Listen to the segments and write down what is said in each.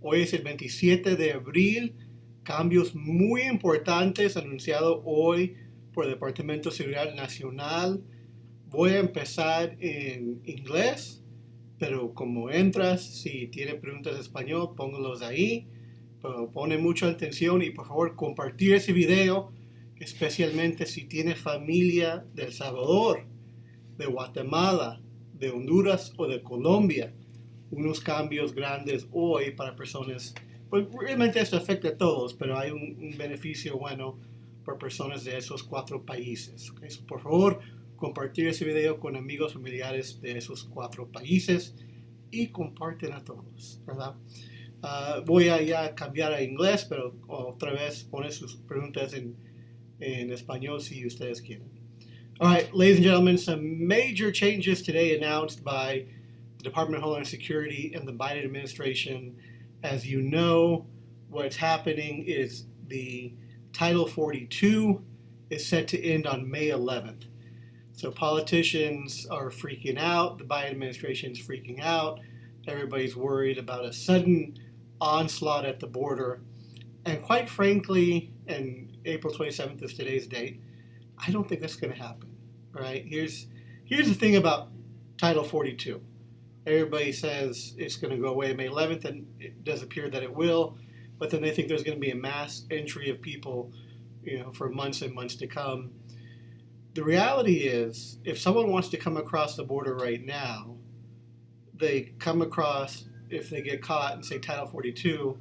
Hoy es el 27 de abril. Cambios muy importantes anunciados hoy por el Departamento de Seguridad Nacional. Voy a empezar en inglés, pero como entras, si tienen preguntas en español, pónganlos ahí. Pero pone mucha atención y por favor compartir ese video, especialmente si tiene familia de El Salvador, de Guatemala, de Honduras o de Colombia. Unos cambios grandes hoy para personas, pues realmente esto afecta a todos, pero hay un beneficio bueno para personas de esos 4 países. Okay? So, por favor, compartir ese video con amigos familiares de esos 4 países y comparten a todos, ¿verdad? Voy a ya cambiar a inglés, pero otra vez ponen sus preguntas en español si ustedes quieren. All right, ladies and gentlemen, some major changes today announced by the Department of Homeland Security and the Biden administration. As you know, what's happening is the Title 42 is set to end on May 11th. So politicians are freaking out. The Biden administration is freaking out. Everybody's worried about a sudden onslaught at the border. And quite frankly, and April 27th is today's date, I don't think that's going to happen. Right? Here's the thing about Title 42. Everybody says it's going to go away May 11th, and it does appear that it will. But then they think there's going to be a mass entry of people, for months and months to come. The reality is, if someone wants to come across the border right now, they come across. If they get caught and say Title 42,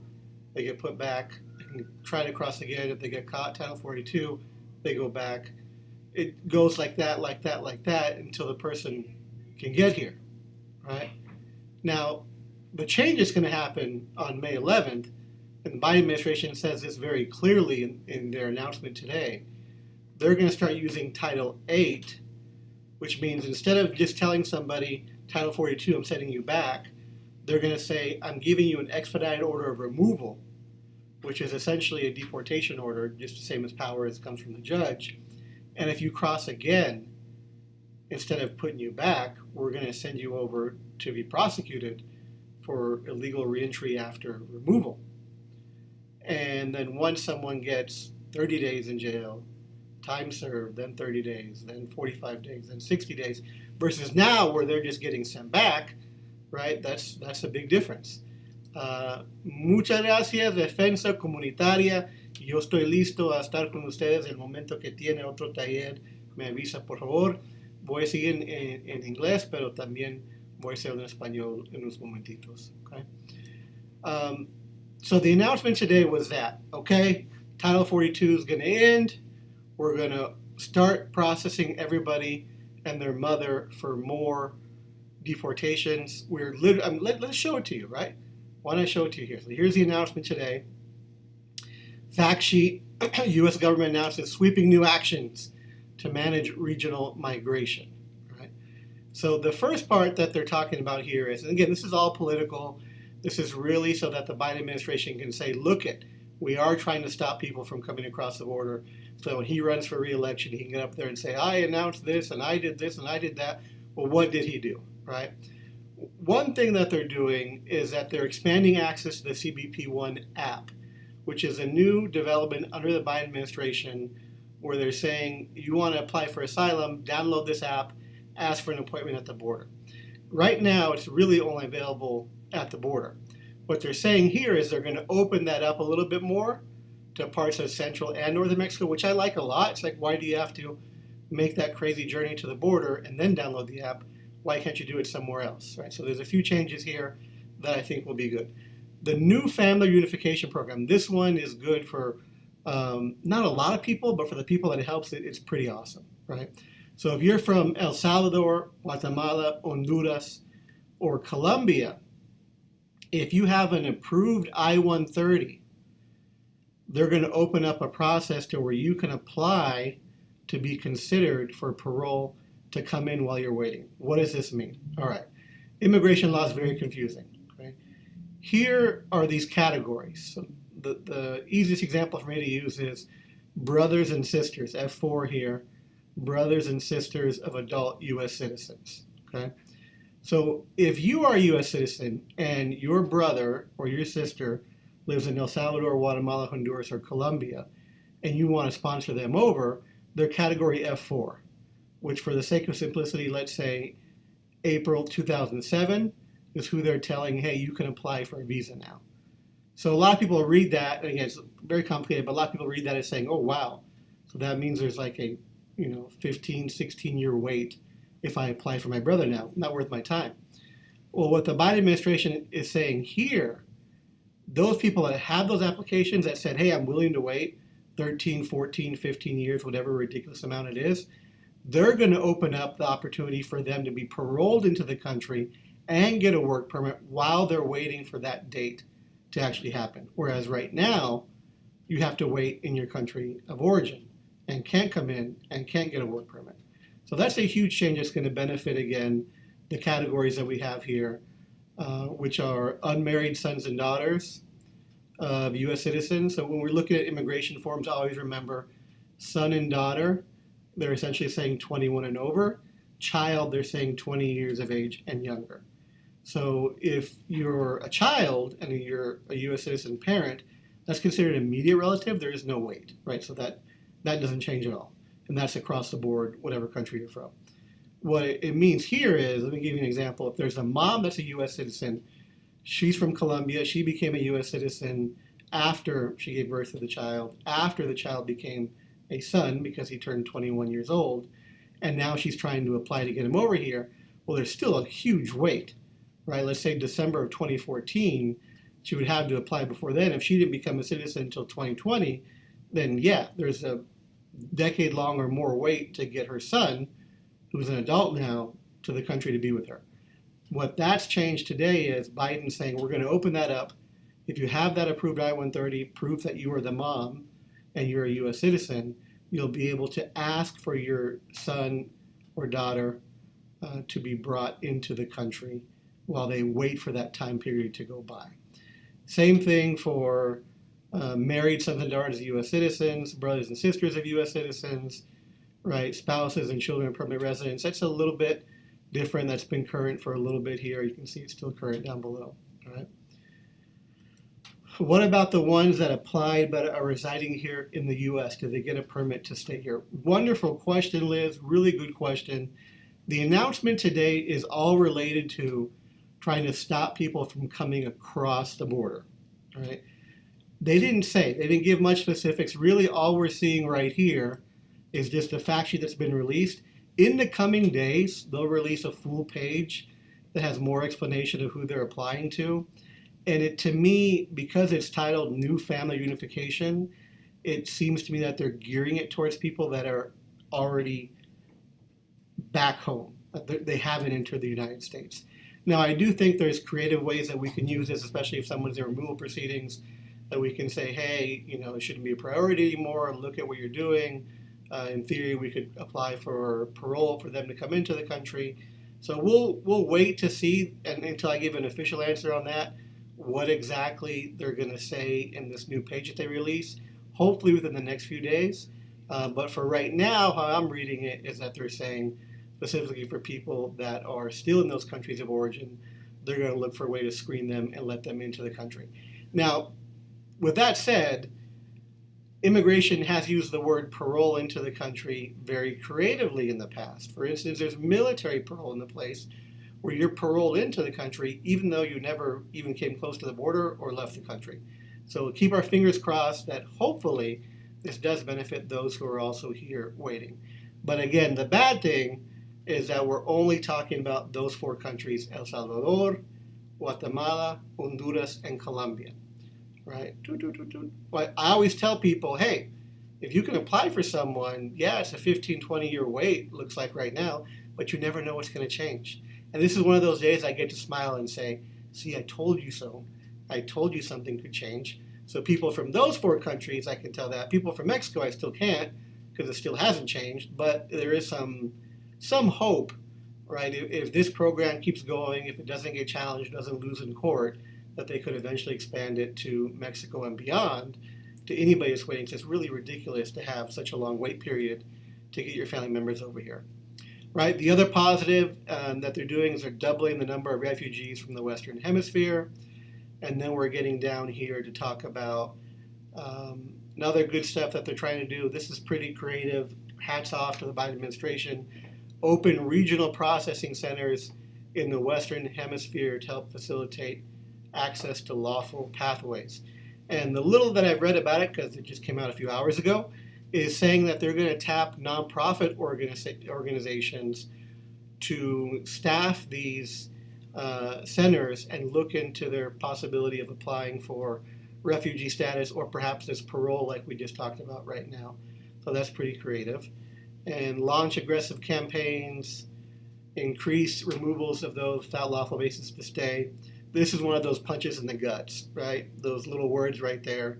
they get put back. They can try to cross again. If they get caught, Title 42, they go back. It goes like that, like that, like that until the person can get here, right? Now, the change is going to happen on May 11th, and the Biden administration says this very clearly in their announcement today. They're going to start using Title 8, which means instead of just telling somebody, Title 42, I'm sending you back, they're going to say, I'm giving you an expedited order of removal, which is essentially a deportation order, just the same as power as comes from the judge. And if you cross again, instead of putting you back, we're going to send you over to be prosecuted for illegal reentry after removal. And then once someone gets 30 days in jail, time served, then 30 days, then 45 days, then 60 days, versus now where they're just getting sent back, right? That's a big difference. Muchas gracias, Defensa Comunitaria. Yo estoy listo a estar con ustedes el momento que tiene otro taller. Me avisa, por favor. Voy a seguir en inglés, pero también voy a hacerlo en español en unos momentitos. Okay? So the announcement today was that, okay, Title 42 is going to end. We're going to start processing everybody and their mother for more deportations. Let's show it to you, right? Why don't I show it to you here? So here's the announcement today. Fact sheet, U.S. government announces sweeping new actions to manage regional migration. Right? So the first part that they're talking about here is, and again, this is all political. This is really so that the Biden administration can say, look we are trying to stop people from coming across the border. So when he runs for re-election, he can get up there and say, I announced this, and I did this, and I did that. Well, what did he do, right? One thing that they're doing is that they're expanding access to the CBP-1 app, which is a new development under the Biden administration where they're saying, you want to apply for asylum, download this app, ask for an appointment at the border. Right now, it's really only available at the border. What they're saying here is they're going to open that up a little bit more to parts of Central and Northern Mexico, which I like a lot. It's like, why do you have to make that crazy journey to the border and then download the app? Why can't you do it somewhere else, right? So there's a few changes here that I think will be good. The new family reunification program, this one is good for not a lot of people, but for the people that it helps, it's pretty awesome, right? So if you're from El Salvador, Guatemala, Honduras, or Colombia, if you have an approved I-130, they're going to open up a process to where you can apply to be considered for parole to come in while you're waiting. What does this mean? All right. Immigration law is very confusing. Okay? Here are these categories. So the easiest example for me to use is brothers and sisters, F4 here, brothers and sisters of adult U.S. citizens. Okay? So if you are a U.S. citizen and your brother or your sister lives in El Salvador, Guatemala, Honduras, or Colombia, and you want to sponsor them over, they're category F4, which for the sake of simplicity, let's say April 2007 is who they're telling, hey, you can apply for a visa now. So a lot of people read that, and again, it's very complicated, but a lot of people read that as saying, oh, wow. So that means there's like a 15, 16-year wait if I apply for my brother now. Not worth my time. Well, what the Biden administration is saying here, those people that have those applications that said, hey, I'm willing to wait 13, 14, 15 years, whatever ridiculous amount it is, they're going to open up the opportunity for them to be paroled into the country and get a work permit while they're waiting for that date to actually happen. Whereas right now, you have to wait in your country of origin and can't come in and can't get a work permit. So that's a huge change that's going to benefit, again, the categories that we have here, which are unmarried sons and daughters of U.S. citizens. So when we're looking at immigration forms, always remember son and daughter, they're essentially saying 21 and over. Child, they're saying 20 years of age and younger. So if you're a child and you're a U.S. citizen parent, that's considered an immediate relative. There is no wait, right? So that doesn't change at all. And that's across the board, whatever country you're from. What it means here is, let me give you an example. If there's a mom that's a U.S. citizen, she's from Colombia, she became a U.S. citizen after she gave birth to the child, after the child became a son because he turned 21 years old, and now she's trying to apply to get him over here. Well, there's still a huge wait, right? Let's say December of 2014, she would have to apply before then. If she didn't become a citizen until 2020, then yeah, there's a decade-long or more wait to get her son, who's an adult now, to the country to be with her. What that's changed today is Biden saying we're going to open that up. If you have that approved I-130, proof that you are the mom and you're a U.S. citizen, you'll be able to ask for your son or daughter to be brought into the country while they wait for that time period to go by. Same thing for married sons and daughters of U.S. citizens, brothers and sisters of U.S. citizens, right? Spouses and children of permanent residents. That's a little bit different. That's been current for a little bit here. You can see it's still current down below, right? What about the ones that applied but are residing here in the U.S.? Do they get a permit to stay here? Wonderful question, Liz. Really good question. The announcement today is all related to trying to stop people from coming across the border, right? They didn't give much specifics. Really, all we're seeing right here is just a fact sheet that's been released. In the coming days, they'll release a full page that has more explanation of who they're applying to. And it, to me, because it's titled New Family Unification, it seems to me that they're gearing it towards people that are already back home. They haven't entered the United States. Now, I do think there's creative ways that we can use this, especially if someone's in removal proceedings, that we can say, hey, it shouldn't be a priority anymore. Look at what you're doing. In theory, we could apply for parole for them to come into the country. So we'll wait to see, and until I give an official answer on that, what exactly they're going to say in this new page that they release, hopefully within the next few days. But for right now, how I'm reading it is that they're saying specifically for people that are still in those countries of origin, they're going to look for a way to screen them and let them into the country. Now, with that said, immigration has used the word parole into the country very creatively in the past. For instance, there's military parole in the place where you're paroled into the country even though you never even came close to the border or left the country. So keep our fingers crossed that hopefully this does benefit those who are also here waiting. But again, the bad thing is that we're only talking about those four countries: El Salvador, Guatemala, Honduras, and Colombia. Right? But I always tell people, hey, if you can apply for someone, yeah, it's a 15, 20-year wait, looks like right now, but you never know what's going to change. And this is one of those days I get to smile and say, see, I told you so. I told you something could change. So people from those four countries, I can tell that. People from Mexico, I still can't because it still hasn't changed, but there is some hope, right? If this program keeps going, if it doesn't get challenged, doesn't lose in court, that they could eventually expand it to Mexico and beyond to anybody that's waiting. So it's really ridiculous to have such a long wait period to get your family members over here. right? The other positive that they're doing is they're doubling the number of refugees from the Western Hemisphere. And then we're getting down here to talk about another good stuff that they're trying to do. This is pretty creative. Hats off to the Biden administration. Open regional processing centers in the Western Hemisphere to help facilitate access to lawful pathways. And the little that I've read about it, because it just came out a few hours ago, is saying that they're going to tap nonprofit organizations to staff these centers and look into their possibility of applying for refugee status or perhaps this parole like we just talked about right now. So that's pretty creative. And launch aggressive campaigns, increase removals of those without lawful basis to stay. This is one of those punches in the guts, right? Those little words right there.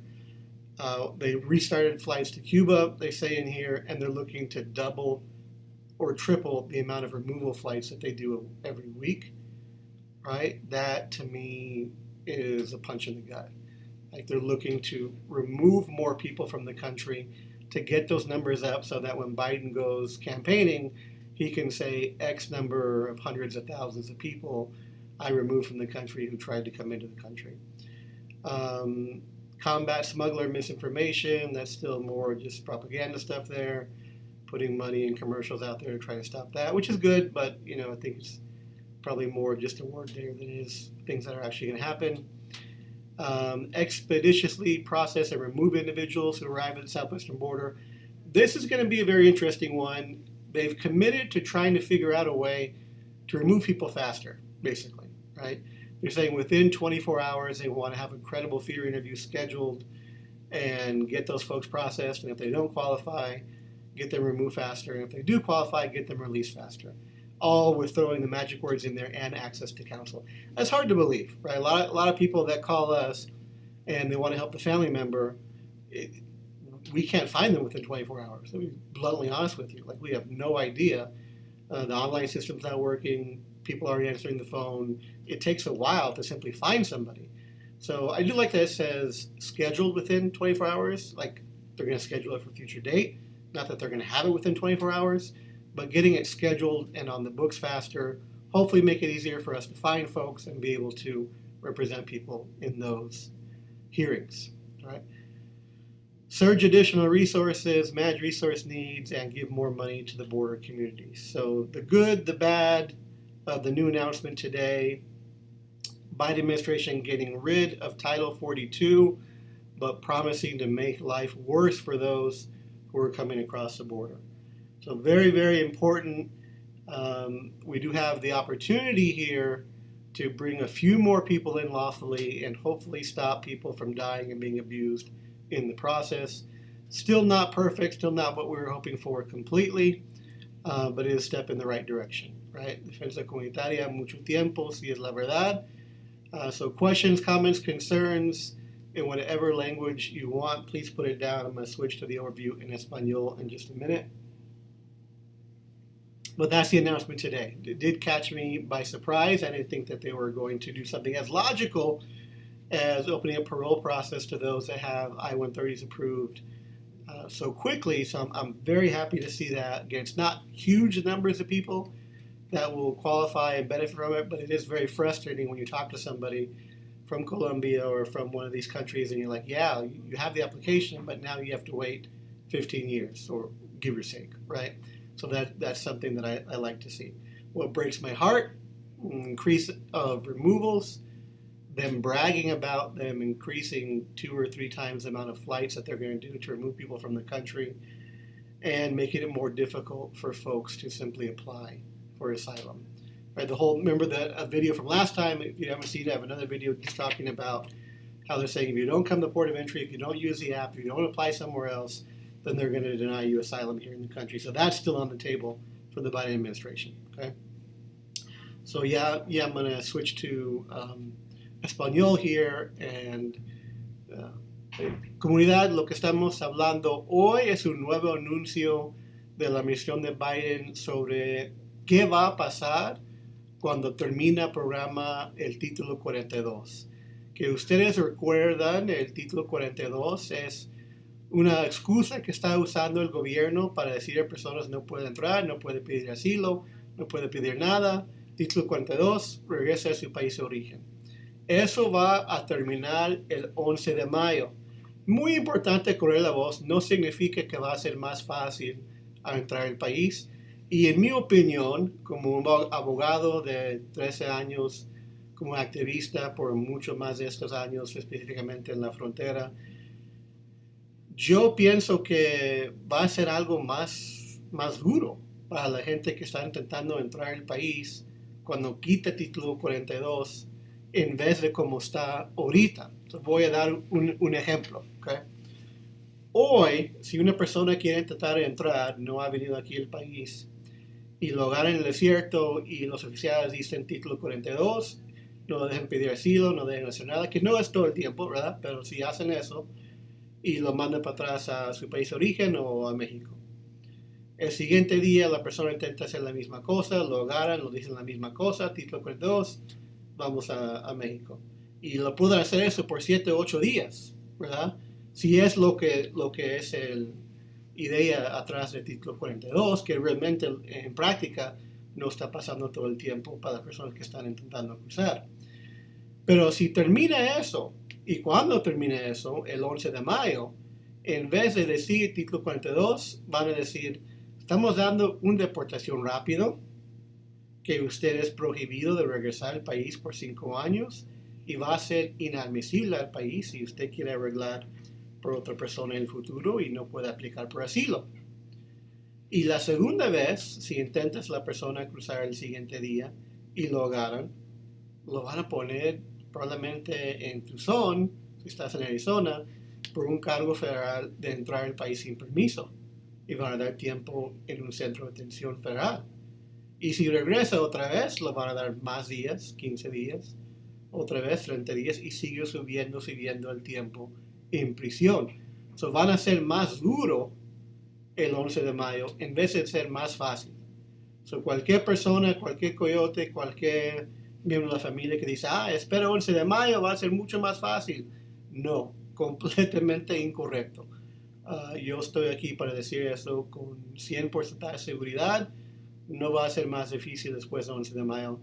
They restarted flights to Cuba, they say in here, and they're looking to double or triple the amount of removal flights that they do every week, right? That, to me, is a punch in the gut. Like, they're looking to remove more people from the country to get those numbers up so that when Biden goes campaigning, he can say X number of hundreds of thousands of people I removed from the country who tried to come into the country. Combat smuggler misinformation, that's still more just propaganda stuff there. Putting money in commercials out there to try to stop that, which is good, but I think it's probably more just a word there than it is things that are actually going to happen. Expeditiously process and remove individuals who arrive at the southwestern border. This is going to be a very interesting one. They've committed to trying to figure out a way to remove people faster, basically, right? They're saying within 24 hours they want to have a credible fear interview scheduled and get those folks processed, and if they don't qualify, get them removed faster, and if they do qualify, get them released faster. All with throwing the magic words in there and access to counsel. That's hard to believe, right? A lot of people that call us and they want to help the family member, we can't find them within 24 hours. To be bluntly honest with you, like, we have no idea. The online system's not working. People aren't answering the phone. It takes a while to simply find somebody. So I do like that it says scheduled within 24 hours, like they're going to schedule it for a future date. Not that they're going to have it within 24 hours, but getting it scheduled and on the books faster, hopefully make it easier for us to find folks and be able to represent people in those hearings, right? Surge additional resources, manage resource needs, and give more money to the border communities. So the good, the bad of the new announcement today: Biden administration getting rid of Title 42, but promising to make life worse for those who are coming across the border. So very, very important. We do have the opportunity here to bring a few more people in lawfully and hopefully stop people from dying and being abused in the process. Still not perfect, still not what we were hoping for completely, but it is a step in the right direction, right? Defensa comunitaria mucho tiempo, si es la verdad. So questions, comments, concerns, in whatever language you want, please put it down. I'm going to switch to the overview in Espanol in just a minute. But that's the announcement today. It did catch me by surprise. I didn't think that they were going to do something as logical as opening a parole process to those that have I-130s approved so quickly. So I'm very happy to see that. Again, it's not huge numbers of people that will qualify and benefit from it, but it is very frustrating when you talk to somebody from Colombia or from one of these countries and you're like, yeah, you have the application, but now you have to wait 15 years, or give or take, right? So that's something that I like to see. What breaks my heart: increase of removals, them bragging about them increasing 2 or 3 times the amount of flights that they're going to do to remove people from the country, and making it more difficult for folks to simply apply for asylum. Right, remember that video from last time? If you haven't seen it, I have another video just talking about how they're saying if you don't come to port of entry, if you don't use the app, if you don't apply somewhere else, then they're going to deny you asylum here in the country. So that's still on the table for the Biden administration. Okay. So yeah, I'm going to switch to Espanol here. And comunidad, lo que estamos hablando hoy es un nuevo anuncio de la administración de Biden sobre qué va a pasar cuando termina el programa el título 42. Que ustedes recuerdan, el título 42 es una excusa que está usando el gobierno para decir a personas no puede entrar, no puede pedir asilo, no puede pedir nada. Título 42, regresa a su país de origen. Eso va a terminar el 11 de mayo. Muy importante correr la voz, no significa que va a ser más fácil a entrar al país. Y en mi opinión, como un abogado de 13 años, como activista por mucho más de estos años, específicamente en la frontera, yo pienso que va a ser algo más duro para la gente que está intentando entrar al país cuando quita título 42 en vez de como está ahorita. Entonces voy a dar un ejemplo. ¿Okay? Hoy, si una persona quiere intentar entrar, no ha venido aquí al país, y lo agarran en el desierto y los oficiales dicen título 42, no lo dejan pedir asilo, no dejan hacer nada, que no es todo el tiempo, ¿verdad? Pero si hacen eso y lo mandan para atrás a su país de origen o a México. El siguiente día la persona intenta hacer la misma cosa, lo agarran, lo dicen la misma cosa, título 42, vamos a México. Y lo pueden hacer eso por 7 o 8 días, ¿verdad? Si es lo que es el idea atrás del título 42, que realmente en práctica no está pasando todo el tiempo para las personas que están intentando cruzar. Pero si termina eso, y cuando termine eso, el 11 de mayo, en vez de decir título 42, van a decir, estamos dando una deportación rápido, que usted es prohibido de regresar al país por 5 años y va a ser inadmisible al país si usted quiere arreglar por otra persona en el futuro y no puede aplicar por asilo. Y la segunda vez, si intentas la persona cruzar el siguiente día y lo agarran, lo van a poner probablemente en Tucson, si estás en Arizona, por un cargo federal de entrar al país sin permiso. Y van a dar tiempo en un centro de detención federal. Y si regresa otra vez, le van a dar más días, 15 días, otra vez 30 días, y sigue subiendo el tiempo en prisión. So, van a ser más duro el 11 de mayo en vez de ser más fácil. So, cualquier persona, cualquier coyote, cualquier miembro de la familia que dice, espera 11 de mayo, va a ser mucho más fácil. No, completamente incorrecto. Yo estoy aquí para decir eso con 100% de seguridad. No va a ser más difícil después del 11 de mayo.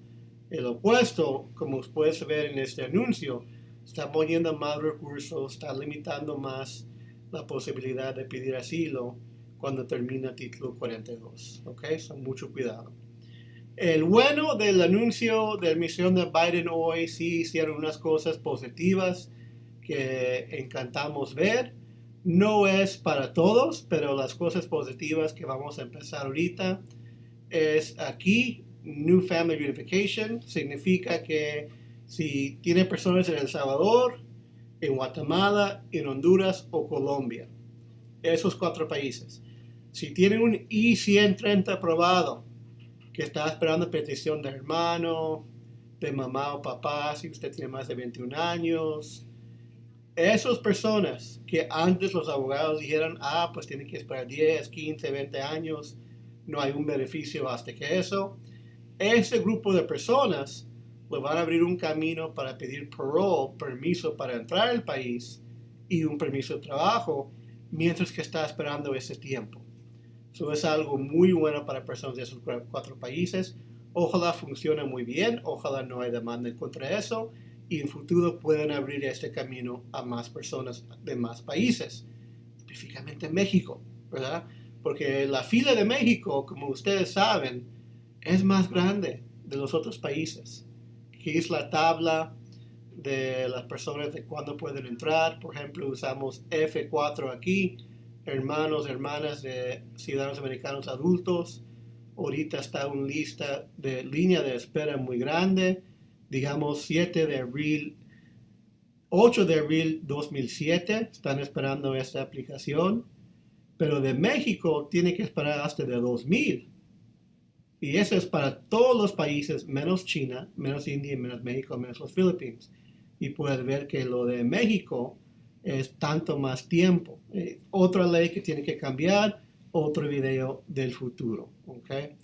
El opuesto, como puedes ver en este anuncio, está poniendo más recursos, está limitando más la posibilidad de pedir asilo cuando termina el título 42. ¿Ok? So, mucho cuidado. El bueno del anuncio de la misión de Biden hoy, sí hicieron unas cosas positivas que encantamos ver. No es para todos, pero las cosas positivas que vamos a empezar ahorita es aquí, New Family Reunification. Significa que si tiene personas en El Salvador, en Guatemala, en Honduras o Colombia, esos 4 países, si tiene un I-130 aprobado, que está esperando petición de hermano, de mamá o papá, si usted tiene más de 21 años, esas personas que antes los abogados dijeron, pues tienen que esperar 10, 15, 20 años, no hay un beneficio hasta que eso, ese grupo de personas le van a abrir un camino para pedir parole, permiso para entrar al país y un permiso de trabajo, mientras que está esperando ese tiempo. Eso es algo muy bueno para personas de esos 4 países. Ojalá funcione muy bien, ojalá no haya demanda contra eso, y en futuro pueden abrir este camino a más personas de más países, específicamente México, ¿verdad? Porque la fila de México, como ustedes saben, es más grande de los otros países. Aquí es la tabla de las personas de cuándo pueden entrar. Por ejemplo, usamos F4 aquí, hermanos, hermanas de ciudadanos americanos adultos. Ahorita está una lista de línea de espera muy grande, digamos 8 de abril 2007, están esperando esta aplicación, pero de México tiene que esperar hasta de 2000. Y eso es para todos los países, menos China, menos India, menos México, menos los Filipinas. Y puedes ver que lo de México es tanto más tiempo. Otra ley que tiene que cambiar, otro video del futuro. ¿Okay?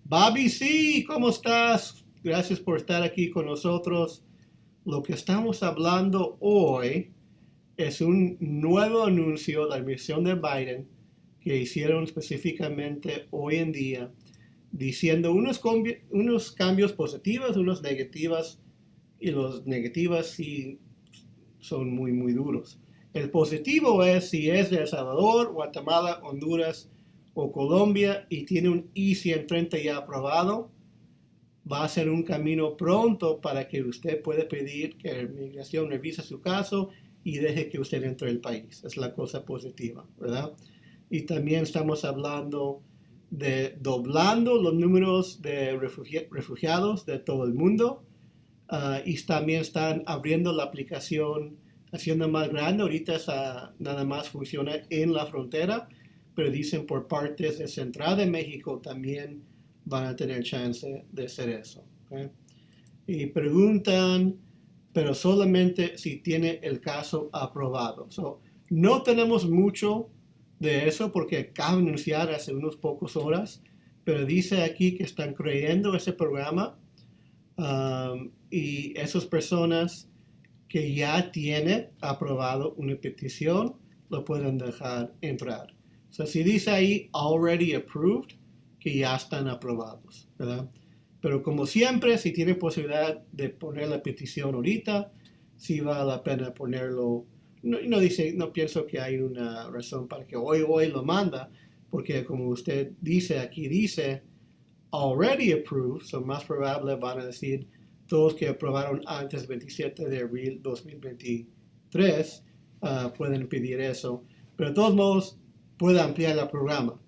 Bobby, sí, ¿cómo estás? Gracias por estar aquí con nosotros. Lo que estamos hablando hoy es un nuevo anuncio de la administración de Biden que hicieron específicamente hoy en día, diciendo unos cambios positivos, unos negativos, y los negativos sí son muy, muy duros. El positivo es si es de El Salvador, Guatemala, Honduras o Colombia y tiene un I-130 ya aprobado, va a ser un camino pronto para que usted pueda pedir que la inmigración revise su caso y deje que usted entre el país. Es la cosa positiva, ¿verdad? Y también estamos hablando de doblando los números de refugiados de todo el mundo. Y también están abriendo la aplicación, haciendo más grande. Ahorita nada más funciona en la frontera, pero dicen por partes de Central de México también van a tener chance de hacer eso. ¿Okay? Y preguntan, pero solamente si tiene el caso aprobado. So, no tenemos mucho de eso porque acaba de anunciar hace unos pocos horas, pero dice aquí que están creyendo ese programa. Y esas personas que ya tienen aprobado una petición lo pueden dejar entrar. So, si dice ahí already approved, que ya están aprobados, ¿verdad? Pero como siempre, si tiene posibilidad de poner la petición ahorita, sí vale la pena ponerlo. No pienso que hay una razón para que hoy lo manda, porque como usted dice, aquí dice already approved, son más probable van a decir todos que aprobaron antes del 27 de abril 2023 pueden pedir eso, pero de todos modos puede ampliar el programa.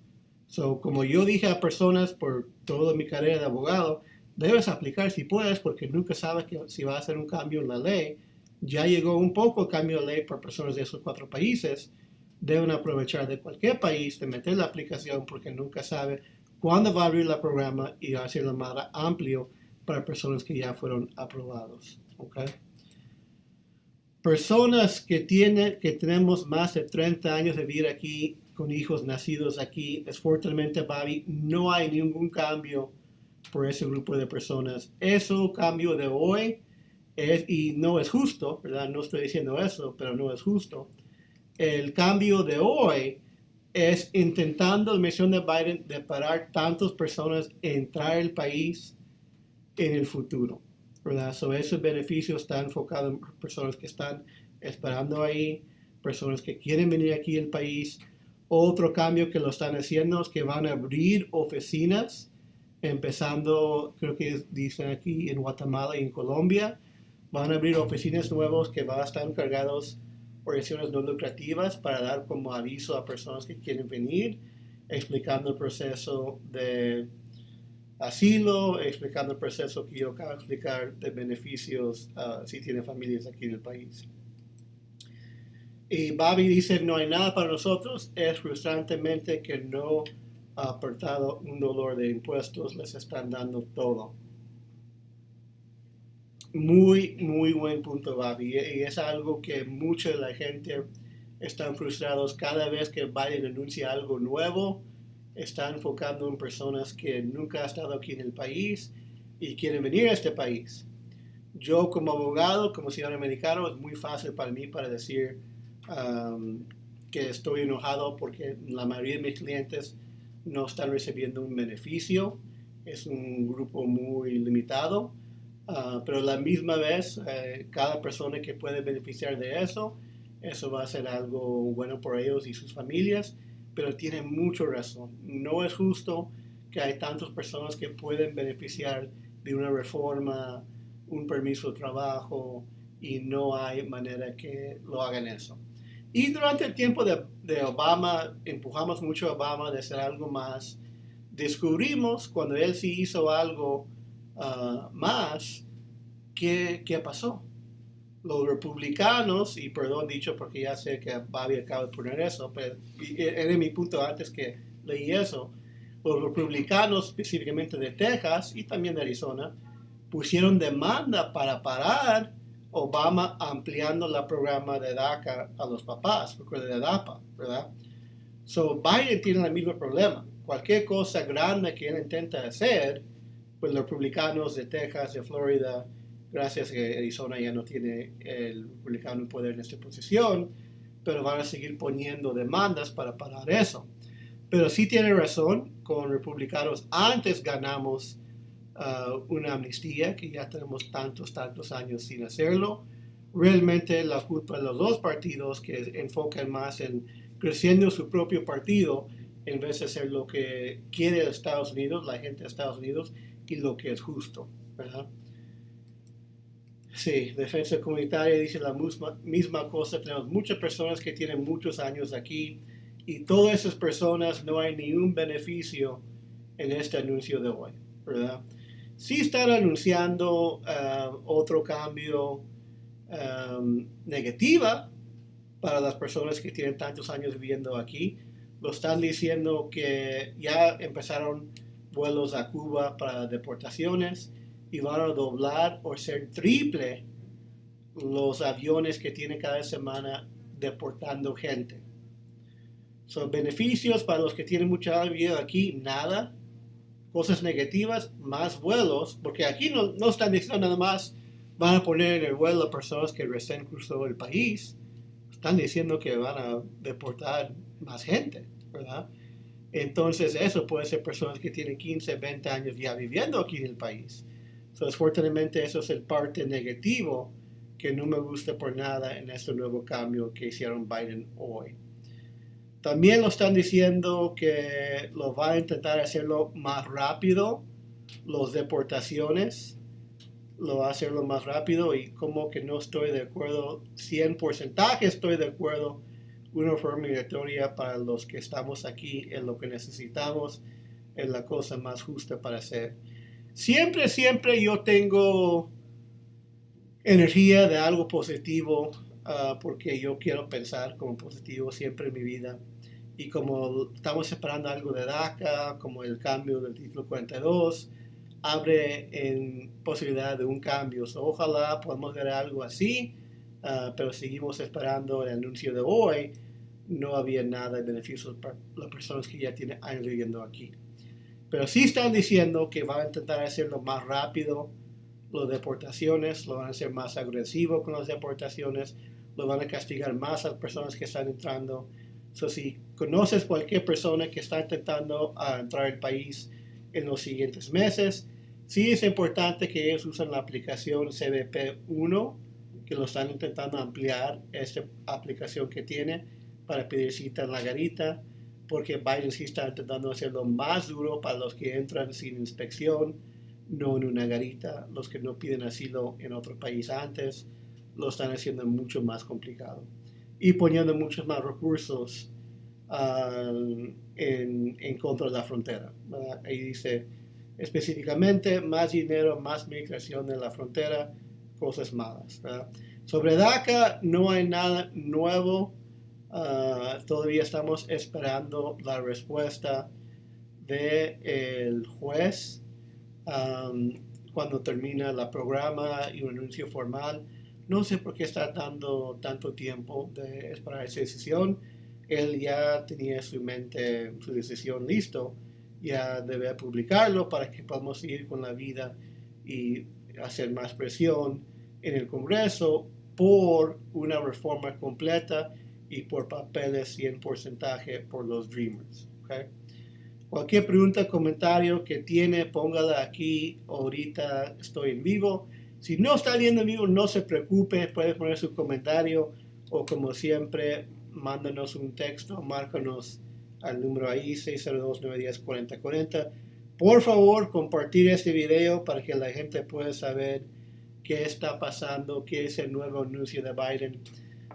So, como yo dije a personas por toda mi carrera de abogado, debes aplicar si puedes porque nunca sabes si va a hacer un cambio en la ley. Ya llegó un poco el cambio de ley para personas de esos 4 países. Deben aprovechar de cualquier país de meter la aplicación porque nunca sabe cuándo va a abrir el programa y va a ser más amplio para personas que ya fueron aprobados. ¿Okay? Personas que tenemos más de 30 años de vivir aquí, con hijos nacidos aquí, desafortunadamente, Bobby, no hay ningún cambio por ese grupo de personas. Ese cambio de hoy y no es justo, ¿verdad? No estoy diciendo eso, pero no es justo. El cambio de hoy es intentando la misión de Biden de parar tantas personas entrar al país en el futuro, ¿verdad? So, ese beneficio está enfocado en personas que están esperando ahí, personas que quieren venir aquí al país. Otro cambio que lo están haciendo es que van a abrir oficinas, empezando, creo que dicen aquí en Guatemala y en Colombia, van a abrir oficinas nuevas que van a estar encargados organizaciones no lucrativas para dar como aviso a personas que quieren venir, explicando el proceso de asilo, explicando el proceso que yo acabo de explicar de beneficios si tiene familias aquí en el país. Y Bobby dice, no hay nada para nosotros, es frustrantemente que no ha aportado un dolor de impuestos, les están dando todo. Muy, muy buen punto, Bobby. Y es algo que mucha de la gente están frustrados cada vez que Biden anuncia algo nuevo. Está enfocando en personas que nunca han estado aquí en el país y quieren venir a este país. Yo como abogado, como ciudadano americano, es muy fácil para mí para decir que estoy enojado porque la mayoría de mis clientes no están recibiendo un beneficio. Es un grupo muy limitado. Pero a la misma vez, cada persona que puede beneficiar de eso va a ser algo bueno por ellos y sus familias, pero tiene mucha razón. No es justo que hay tantas personas que pueden beneficiar de una reforma, un permiso de trabajo, y no hay manera que lo hagan eso. Y durante el tiempo de Obama, empujamos mucho a Obama de hacer algo más. Descubrimos cuando él sí hizo algo más, ¿qué pasó? Los republicanos, y perdón dicho porque ya sé que Bobby acaba de poner eso, pero era mi punto antes que leí eso, los republicanos específicamente de Texas y también de Arizona pusieron demanda para parar Obama ampliando el programa de DACA a los papás, recuerda de DAPA, ¿verdad? So Biden tiene el mismo problema. Cualquier cosa grande que él intenta hacer, pues los republicanos de Texas, de Florida gracias a que Arizona ya no tiene el republicano en poder en esta posición, pero van a seguir poniendo demandas para parar eso. Pero sí tiene razón, con republicanos antes ganamos una amnistía, que ya tenemos tantos años sin hacerlo. Realmente la culpa de los dos partidos que enfocan más en creciendo su propio partido en vez de hacer lo que quiere Estados Unidos, la gente de Estados Unidos, y lo que es justo, ¿verdad? Sí, defensa comunitaria dice la misma cosa. Tenemos muchas personas que tienen muchos años aquí y todas esas personas no hay ningún beneficio en este anuncio de hoy, ¿verdad? Sí están anunciando otro cambio negativa para las personas que tienen tantos años viviendo aquí. Lo están diciendo que ya empezaron vuelos a Cuba para deportaciones y van a doblar o ser triple los aviones que tienen cada semana deportando gente. Son beneficios para los que tienen mucha vida aquí, nada. Cosas negativas, más vuelos, porque aquí no están diciendo nada más van a poner en el vuelo a personas que recién cruzó el país. Están diciendo que van a deportar más gente, ¿verdad? Entonces eso puede ser personas que tienen 15, 20 años ya viviendo aquí en el país. Entonces, fuertemente eso es el parte negativo que no me gusta por nada en este nuevo cambio que hicieron Biden hoy. También lo están diciendo que lo va a intentar hacerlo más rápido, las deportaciones, lo va a hacerlo más rápido y como que no estoy de acuerdo, 100% estoy de acuerdo, una reforma migratoria para los que estamos aquí en lo que necesitamos es la cosa más justa para hacer. Siempre yo tengo energía de algo positivo porque yo quiero pensar como positivo siempre en mi vida. Y como estamos esperando algo de DACA, como el cambio del título 42, abre en posibilidad de un cambio. So, ojalá podamos ver algo así, pero seguimos esperando el anuncio de hoy. No había nada de beneficios para las personas que ya tienen años viviendo aquí. Pero sí están diciendo que van a intentar hacerlo más rápido, las deportaciones, lo van a hacer más agresivo con las deportaciones, lo van a castigar más a las personas que están entrando. So, si conoces cualquier persona que está intentando entrar al país en los siguientes meses, sí es importante que ellos usen la aplicación CBP1, que lo están intentando ampliar, esta aplicación que tiene para pedir cita en la garita, porque Biden sí está intentando hacerlo más duro para los que entran sin inspección, no en una garita. Los que no piden asilo en otro país antes, lo están haciendo mucho más complicado. Y poniendo muchos más recursos en contra de la frontera. Ahí dice específicamente más dinero, más migración en la frontera, cosas malas. Sobre DACA no hay nada nuevo. Todavía estamos esperando la respuesta del juez cuando termina el programa y un anuncio formal. No sé por qué está dando tanto tiempo de esperar esa decisión. Él ya tenía su mente, su decisión listo, ya debe publicarlo para que podamos seguir con la vida y hacer más presión en el Congreso por una reforma completa y por papeles 100% por los Dreamers. ¿Okay? Cualquier pregunta, comentario que tiene, póngala aquí. Ahorita estoy en vivo. Si no está viendo en vivo, no se preocupe. Puede poner su comentario o como siempre, mándanos un texto, márcanos al número ahí, 602-910-4040. Por favor, compartir este video para que la gente pueda saber qué está pasando, qué es el nuevo anuncio de Biden.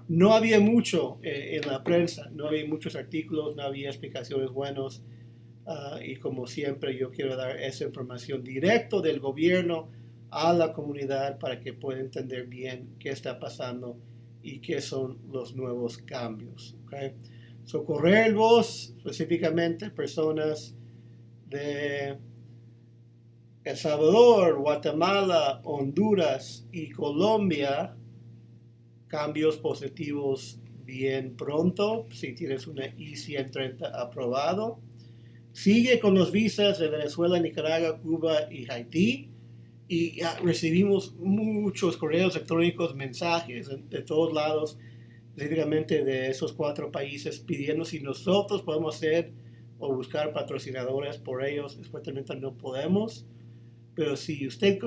No había mucho en la prensa, no había muchos artículos, no había explicaciones buenas. Y como siempre, yo quiero dar esa información directo del gobierno a la comunidad para que pueda entender bien qué está pasando y qué son los nuevos cambios. ¿Okay? So, correr el voz, específicamente personas de El Salvador, Guatemala, Honduras y Colombia, cambios positivos bien pronto, si tienes una I-130 aprobado. Sigue con los visas de Venezuela, Nicaragua, Cuba y Haití. Y recibimos muchos correos electrónicos, mensajes de todos lados, específicamente de esos 4 países, pidiendo si nosotros podemos hacer o buscar patrocinadores por ellos. Supuestamente no podemos, pero si usted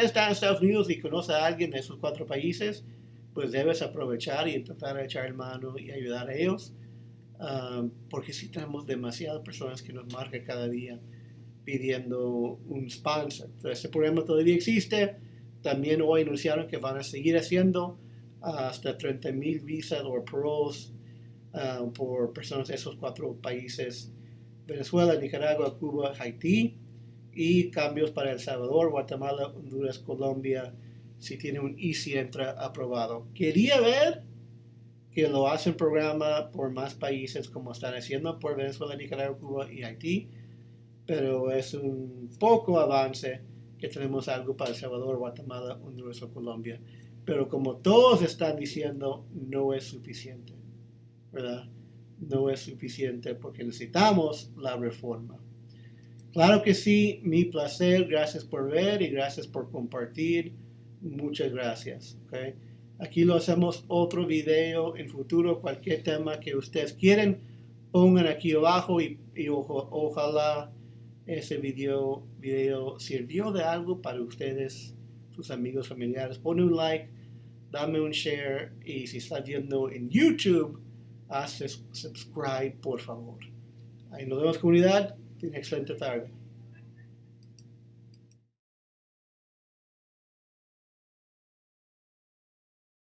está en Estados Unidos y conoce a alguien de esos 4 países, pues debes aprovechar y intentar echar mano y ayudar a ellos, porque si tenemos demasiadas personas que nos marcan cada día pidiendo un sponsor. Entonces, este programa todavía existe. También hoy anunciaron que van a seguir haciendo hasta 30,000 visas o paroles por personas de esos 4 países: Venezuela, Nicaragua, Cuba, Haití, y cambios para El Salvador, Guatemala, Honduras, Colombia, si tiene un Easy Entra aprobado. Quería ver que lo hacen programa por más países como están haciendo por Venezuela, Nicaragua, Cuba y Haití, pero es un poco avance que tenemos algo para El Salvador, Guatemala, Honduras o Colombia. Pero como todos están diciendo, no es suficiente, ¿verdad? No es suficiente porque necesitamos la reforma. Claro que sí, mi placer. Gracias por ver y gracias por compartir. Muchas gracias. ¿Okay? Aquí lo hacemos otro video en futuro. Cualquier tema que ustedes quieren, pongan aquí abajo y ojalá ese video sirvió de algo para ustedes, sus amigos, familiares. Pon un like, dame un share y si estás viendo en YouTube, haz subscribe, por favor. Ahí nos vemos, comunidad. Excelente tarde.